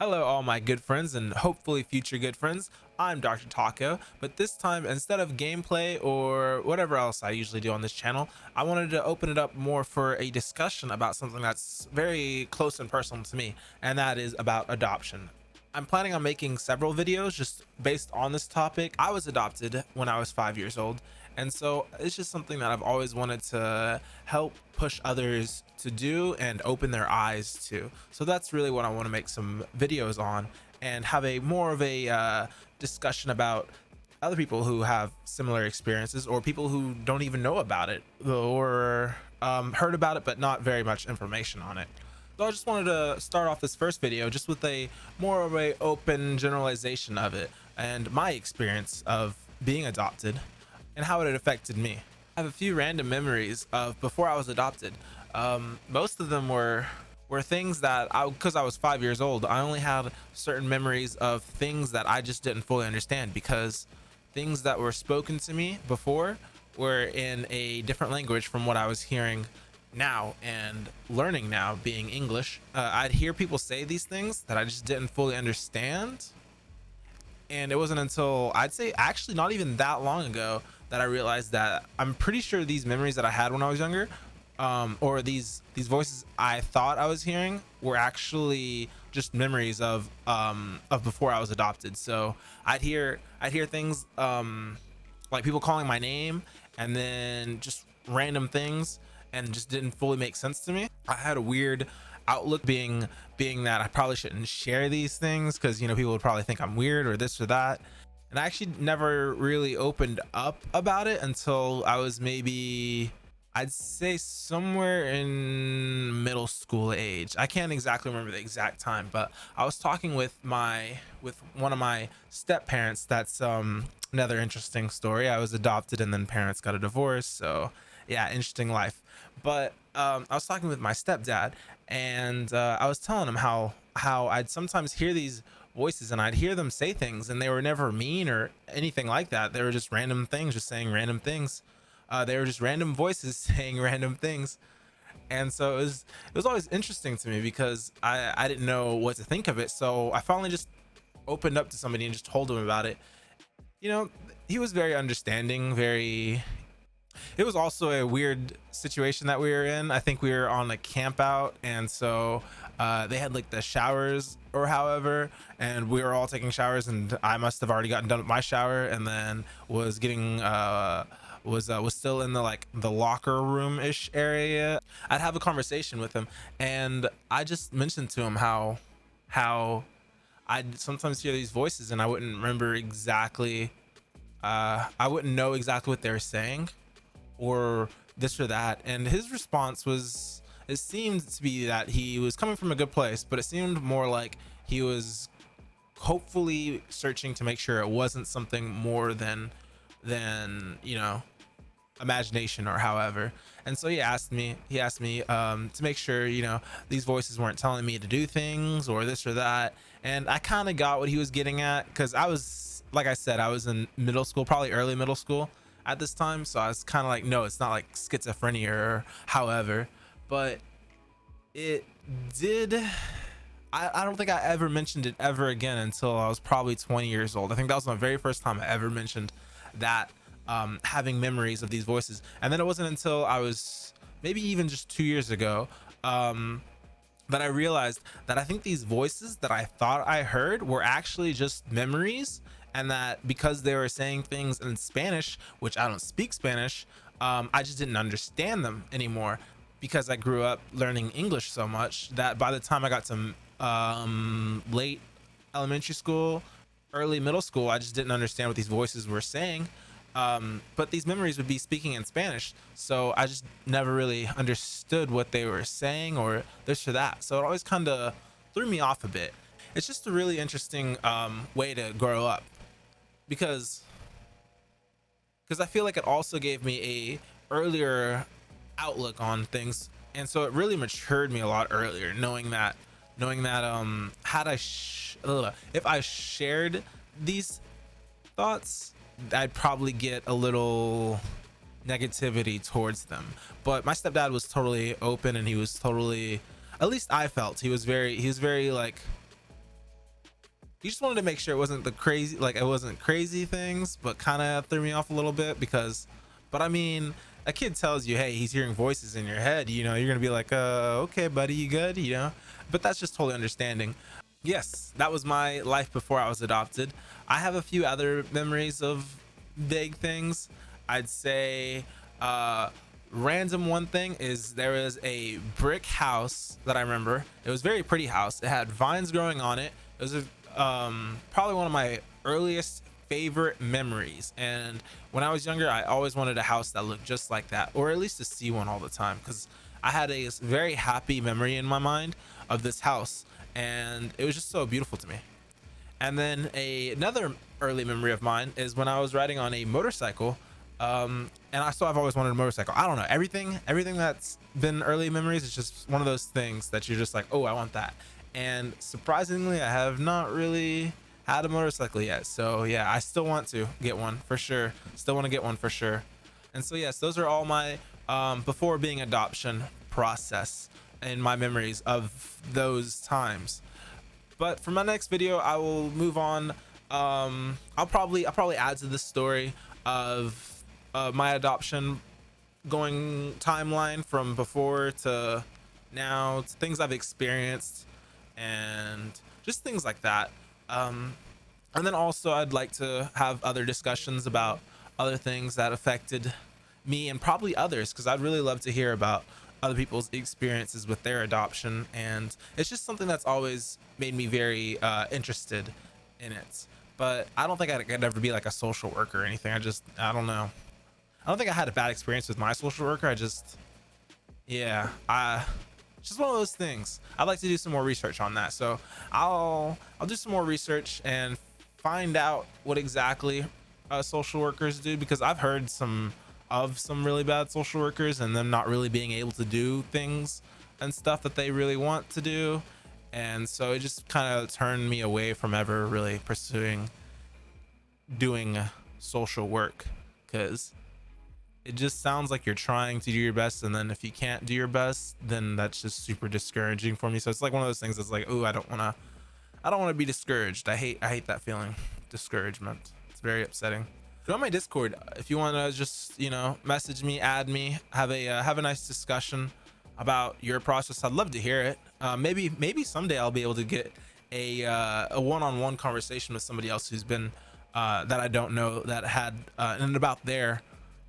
Hello, all my good friends and hopefully future good friends. I'm Dr. Taco, but this time instead of gameplay or whatever else I usually do on this channel, I wanted to open it up more for a discussion about something that's very close and personal to me, and that is about adoption. I'm planning on making several videos just based on this topic. I was adopted when I was 5 years old, and so it's just something that I've always wanted to help push others to do and open their eyes to. So that's really what I want to make some videos on and have a more of a discussion about other people who have similar experiences or people who don't even know about it or heard about it but not very much information on it. So I just wanted to start off this first video just with a more of a open generalization of it and my experience of being adopted and how it had affected me. I have a few random memories of before I was adopted. Most of them were things that because I was 5 years old, I only had certain memories of things that I just didn't fully understand because things that were spoken to me before were in a different language from what I was hearing now and learning now, being English. I'd hear people say these things that I just didn't fully understand, and it wasn't until I'd say actually not even that long ago that I realized that I'm pretty sure these memories that I had when I was younger, or these voices I thought I was hearing, were actually just memories of before I was adopted. So I'd hear things like people calling my name and then just random things and just didn't fully make sense to me. I had a weird outlook, being that I probably shouldn't share these things because people would probably think I'm weird or this or that. And I actually never really opened up about it until I was maybe, I'd say, somewhere in middle school age. I can't exactly remember the exact time, but I was talking with one of my step parents. That's another interesting story. I was adopted and then parents got a divorce, so yeah, interesting life. But I was talking with my stepdad, and I was telling him how I'd sometimes hear these voices and I'd hear them say things and they were never mean or anything like that. They were just random things, just saying random things. They were just random voices saying random things. And so it was always interesting to me because I didn't know what to think of it. So I finally just opened up to somebody and just told him about it. You know, he was very understanding, very. It was also a weird situation that we were in. I think we were on a camp out, and so they had like the showers or however, and we were all taking showers, and I must have already gotten done with my shower, and then was getting was still in the like the locker room ish area. I'd have a conversation with him, and I just mentioned to him how I'd sometimes hear these voices, and I wouldn't remember exactly. I wouldn't know exactly what they were saying or this or that. And his response was, it seemed to be that he was coming from a good place, but it seemed more like he was hopefully searching to make sure it wasn't something more than imagination or however. And so he asked me to make sure these voices weren't telling me to do things or this or that. And I kind of got what he was getting at because I was, like I said, I was in middle school, probably early middle school at this time. So I was kind of like, no, it's not like schizophrenia or however. But it did. I don't think I ever mentioned it ever again until I was probably 20 years old. I think that was my very first time I ever mentioned that, having memories of these voices. And then it wasn't until I was maybe even just 2 years ago that I realized that I think these voices that I thought I heard were actually just memories, and that because they were saying things in Spanish, which I don't speak Spanish, I just didn't understand them anymore because I grew up learning English so much that by the time I got to late elementary school, early middle school, I just didn't understand what these voices were saying. But these memories would be speaking in Spanish, so I just never really understood what they were saying or this or that. So it always kind of threw me off a bit. It's just a really interesting way to grow up because I feel like it also gave me a earlier outlook on things, and so it really matured me a lot earlier, knowing that had if I shared these thoughts, I'd probably get a little negativity towards them. But my stepdad was totally open, and he was totally, at least I felt he was very like he just wanted to make sure it wasn't the crazy, like it wasn't crazy things, but kind of threw me off a little bit because, but I mean, a kid tells you, hey, he's hearing voices in your head, you know, you're gonna be like, okay, buddy, you good, you know, but that's just totally understanding. Yes, that was my life before I was adopted. I have a few other memories of vague things. I'd say, random one thing is there is a brick house that I remember. It was a very pretty house. It had vines growing on it. It was probably one of my earliest favorite memories. And when I was younger, I always wanted a house that looked just like that, or at least to see one all the time, because I had a very happy memory in my mind of this house, and it was just so beautiful to me. And then another early memory of mine is when I was riding on a motorcycle. And I've always wanted a motorcycle. I don't know, everything that's been early memories is just one of those things that you're just like, oh, I want that. And surprisingly, I have not really had a motorcycle yet. So yeah, I still want to get one for sure. Still want to get one for sure. And so yes, those are all my before being adoption process and my memories of those times. But for my next video, I will move on. I'll probably add to the story of my adoption going timeline from before to now, to things I've experienced and just things like that. And then also I'd like to have other discussions about other things that affected me and probably others, because I'd really love to hear about other people's experiences with their adoption, and it's just something that's always made me very interested in it. But I don't think I could ever be like a social worker or anything. I don't know. I don't think I had a bad experience with my social worker. Yeah, it's just one of those things. I'd like to do some more research on that. So I'll do some more research and find out what exactly social workers do, because I've heard some really bad social workers and them not really being able to do things and stuff that they really want to do. And so it just kind of turned me away from ever really pursuing doing social work, because it just sounds like you're trying to do your best, and then if you can't do your best, then that's just super discouraging for me. So it's like one of those things that's like, oh, I don't want to be discouraged. I hate that feeling, discouragement. It's very upsetting. Join my Discord if you want to just, you know, message me, add me, have a nice discussion about your process. I'd love to hear it. Maybe someday I'll be able to get a one-on-one conversation with somebody else who's been that I don't know, that had and about their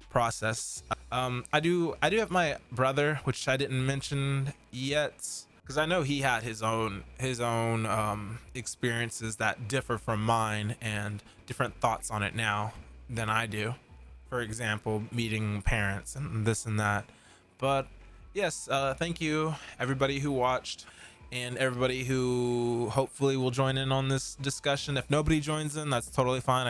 process. I do have my brother, which I didn't mention yet, because I know he had his own experiences that differ from mine and different thoughts on it now than I do. For example, meeting parents and this and that. But yes, thank you everybody who watched and everybody who hopefully will join in on this discussion. If nobody joins in, that's totally fine.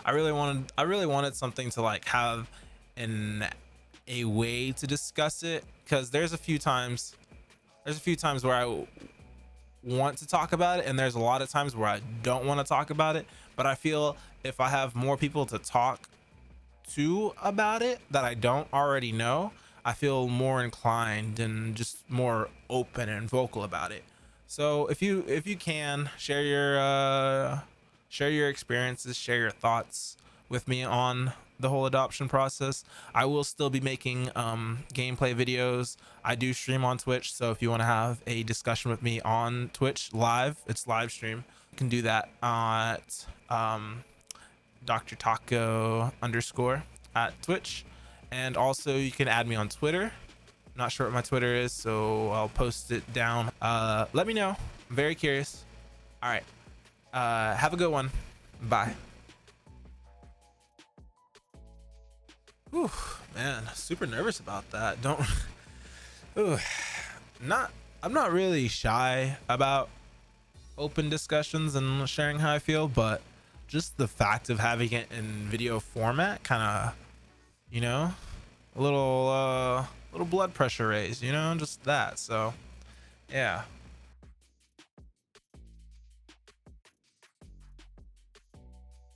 I really wanted something to like have a way to discuss it, because there's a few times where I want to talk about it, and there's a lot of times where I don't want to talk about it. But I feel if I have more people to talk to about it that I don't already know, I feel more inclined and just more open and vocal about it. So if you can share your experiences, share your thoughts with me on the whole adoption process. I will still be making gameplay videos. I do stream on Twitch, so if you want to have a discussion with me on Twitch live, it's live stream. You can do that at Dr. Taco _ at Twitch. And also you can add me on Twitter. Not sure what my Twitter is, so I'll post it down. Let me know. I'm very curious. All right. Have a good one. Bye. Whew, man, super nervous about that. Ooh, I'm not really shy about open discussions and sharing how I feel, but just the fact of having it in video format kind of, you know, a little blood pressure raise, you know, just that. So yeah.